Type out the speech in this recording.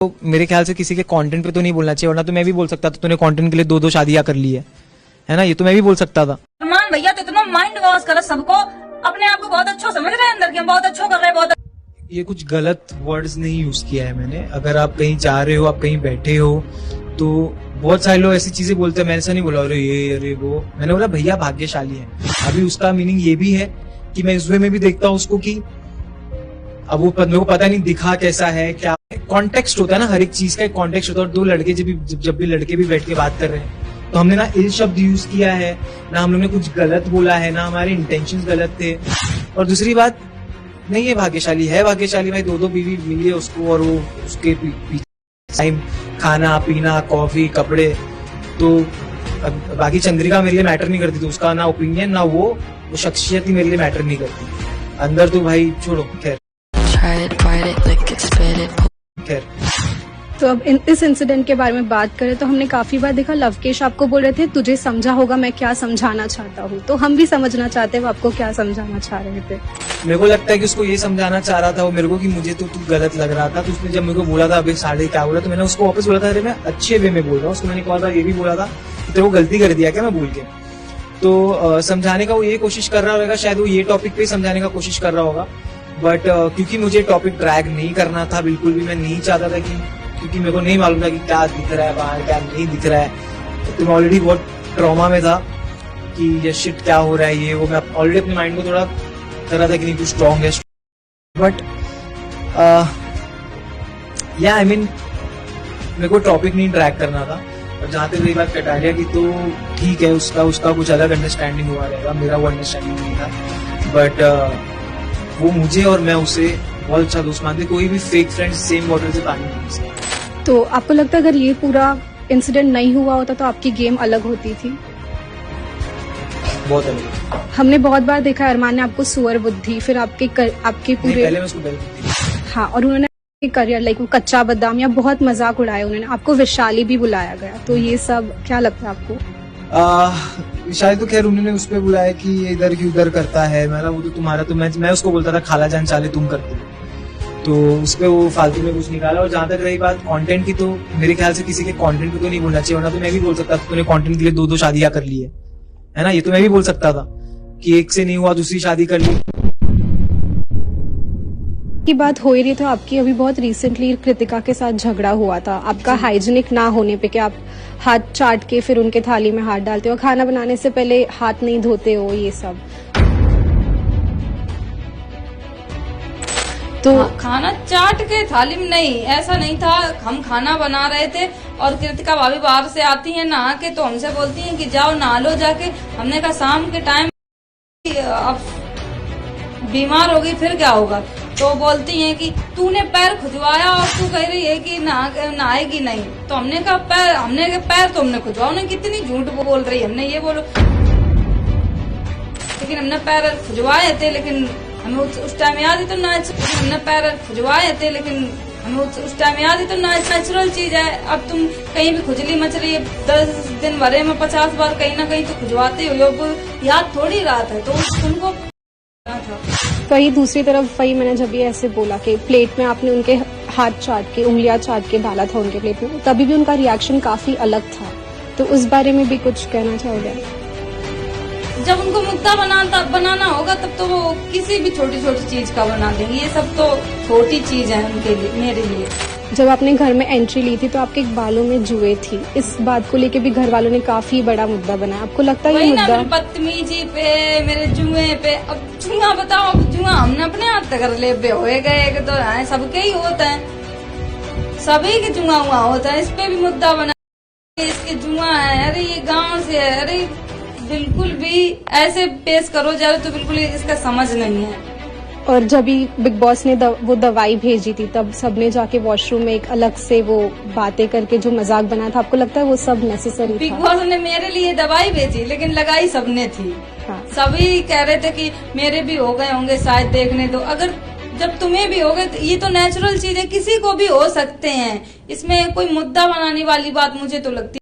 तो मेरे ख्याल से किसी के कंटेंट पे तो नहीं बोलना चाहिए, वरना तो मैं भी बोल सकता था तूने कंटेंट के लिए 2-2 शादियां कर ली है ना, ये तो मैं भी बोल सकता था। सलमान भैया तो इतना माइंड वॉश कर सबको, अपने आप को बहुत अच्छा समझ रहे हैं अंदर के, हम बहुत अच्छा कर रहे हैं, बहुत ये कुछ गलत वर्ड्स नहीं यूज किया है मैंने। अगर आप कहीं जा रहे हो, आप कहीं बैठे हो, तो बहुत सारे लोग ऐसी चीजें बोलते हैं, मैंने ऐसा नहीं बोला अरे ये अरे वो, मैंने बोला भैया भाग्यशाली है। अभी उसका मीनिंग ये भी है कि मैं इस वे में भी देखता हूँ उसको कि अब वो मेरे को पता नहीं दिखा कैसा है, क्या कॉन्टेक्स्ट होता है ना, हर एक चीज का एक कॉन्टेक्स्ट होता है। और दो लड़के जब भी लड़के भी बैठ के बात कर रहे हैं, तो हमने ना इल शब्द यूज किया है ना, हम लोग ने कुछ गलत बोला है ना, हमारे इंटेंशंस गलत थे। और दूसरी बात, नहीं है भाग्यशाली, है भाग्यशाली भाई, 2-2 बीवी मिली है उसको, और वो उसके टाइम खाना पीना कॉफी कपड़े, तो बाकी चंद्रिका मेरे लिए मैटर नहीं करती, तो उसका ना ओपिनियन ना वो शख्सियत ही मेरे लिए मैटर नहीं करती। अंदर तो भाई छोड़ो, खैर। तो अब इस इंसिडेंट के बारे में बात करें तो हमने काफी बार देखा लवकेश आपको बोल रहे थे तुझे समझा होगा मैं क्या समझाना चाहता हूँ, तो हम भी समझना चाहते हैं वो आपको क्या समझाना चाह रहे थे। मेरे को लगता है कि उसको ये समझाना चाह रहा था वो मेरे को कि मुझे तो तू गलत लग रहा था। तो उसने जब मेरे को बोला था अभी साढ़े क्या बोला, तो मैंने उसको वापस बोला था अरे मैं अच्छे वे में बोल रहा हूँ। उसको मैंने एक बार ये भी बोला था कि तेरे को गलती कर दिया क्या मैं भूल के। तो समझाने का वो ये कोशिश कर रहा होगा, शायद वो ये टॉपिक पे समझाने का कोशिश कर रहा होगा, बट क्योंकि मुझे टॉपिक ड्रैग नहीं करना था बिल्कुल भी, मैं नहीं चाहता था कि, क्योंकि मेरे को नहीं मालूम था कि क्या दिख रहा है बाहर क्या नहीं दिख रहा है, तो मैं ऑलरेडी बहुत ट्रॉमा में था कि ये शिट क्या हो रहा है ये वो। मैं ऑलरेडी अपने माइंड को थोड़ा कर रहा था कि नहीं तू स्ट्रॉन्ग है, बट या आई मीन मेरे को टॉपिक नहीं ड्रैग करना था। और जहाँ तक रही बात कटारिया की, तो ठीक है उसका कुछ अलग अंडरस्टैंडिंग हुआ रहेगा, मेरा वो अंडरस्टैंडिंग नहीं था, बट वो मुझे और मैं उसे बहुत अच्छा दोस्त मानते। कोई भी फेक फ्रेंड सेम वाटर से पानी नहीं पीता। तो आपको लगता है अगर ये पूरा इंसिडेंट नहीं हुआ होता तो आपकी गेम अलग होती थी? बहुत अलग। हमने बहुत बार देखा अरमान ने आपको सुअर बुद्धि, फिर आपके पूरे पहले मैं उसको बुद्धि, हाँ, और उन्होंने करियर लाइक वो कच्चा बादाम या बहुत मजाक उड़ाया उन्होंने, आपको विशाली भी बुलाया गया, तो ये सब क्या लगता है आपको? शायद तो खैर उन्होंने उस पर बुलाया कि ये इधर की उधर करता है, मेरा वो तो तुम्हारा, तो मैं उसको बोलता था खाला जान चाले तुम करते हो, तो उस पर वो फालतू में कुछ निकाला। और जहां तक रही बात कंटेंट की, तो मेरे ख्याल से किसी के कंटेंट पे तो नहीं बोलना चाहिए, वरना तो मैं भी बोल सकता था तूने कंटेंट के लिए 2-2 शादियां कर ली है ना, ये तो मैं भी बोल सकता था कि एक से नहीं हुआ दूसरी शादी कर ली। की बात हो ही रही, तो आपकी अभी बहुत रिसेंटली कृतिका के साथ झगड़ा हुआ था, आपका हाइजीनिक ना होने पे, कि आप हाथ चाट के फिर उनके थाली में हाथ डालते हो, खाना बनाने से पहले हाथ नहीं धोते हो, ये सब। तो खाना चाट के थाली में नहीं, ऐसा नहीं था। हम खाना बना रहे थे और कृतिका भाभी बाहर से आती है नहा के, तो हमसे बोलती हैं कि जाओ नहा लो जाके। हमने कहा शाम के टाइम अब बीमार होगी फिर क्या होगा, तो बोलती हैं कि तूने पैर खुजवाया और तू कह रही है कि नहाएगी नहीं। तो हमने कहा पैर तो हमने खुजवा, उन्हें कितनी झूठ बोल रही है, हमने ये बोलो, लेकिन हमने पैर खुजवाए थे, लेकिन हमें उस टाइम याद ही तो हमने पैर खुजवाए थे, लेकिन हमें उस टाइम याद ही तो नेचुरल चीज है। अब तुम कहीं भी खुजली मच रही है 10 दिन भरे में 50 बार कहीं ना कहीं तो खुजवाते हो, याद थोड़ी रात है, तो तुमको वही दूसरी तरफ वही मैंने जब ये ऐसे बोला कि प्लेट में आपने उनके हाथ चाट के उंगलियां चाट के डाला था उनके प्लेट में, तभी भी उनका रिएक्शन काफी अलग था, तो उस बारे में भी कुछ कहना चाहोगे? जब उनको मुद्दा बनाना होगा तब तो वो किसी भी छोटी छोटी चीज का बना देंगे, ये सब तो छोटी चीज है उनके लिए, मेरे लिए। जब आपने घर में एंट्री ली थी तो आपके बालों में जुए थी, इस बात को लेके भी घर वालों ने काफी बड़ा मुद्दा बनाया, आपको लगता है ये मुद्दा? मेरी बदतमीजी पे, मेरे जुए पे, अब जुआ बताओ, अब जुआ हमने अपने हाथ तक ले पे हो गए, तो सबके ही होता है, सभी के जुआ हुआ होता है, इस पे भी मुद्दा बना, इसके जुआ है, अरे ये गाँव से है, अरे बिल्कुल भी ऐसे पेश करो जाए तो बिल्कुल इसका समझ नहीं है। और जब भी बिग बॉस ने वो दवाई भेजी थी, तब सबने जाके वॉशरूम में एक अलग से वो बातें करके जो मजाक बना था, आपको लगता है वो सब नेसेसरी था? बिग बॉस ने मेरे लिए दवाई भेजी, लेकिन लगाई सबने थी। हाँ। सभी कह रहे थे कि मेरे भी हो गए होंगे शायद, देखने दो, अगर जब तुम्हें भी हो गए तो ये तो नेचुरल चीज है, किसी को भी हो सकते हैं, इसमें कोई मुद्दा बनाने वाली बात मुझे तो लगती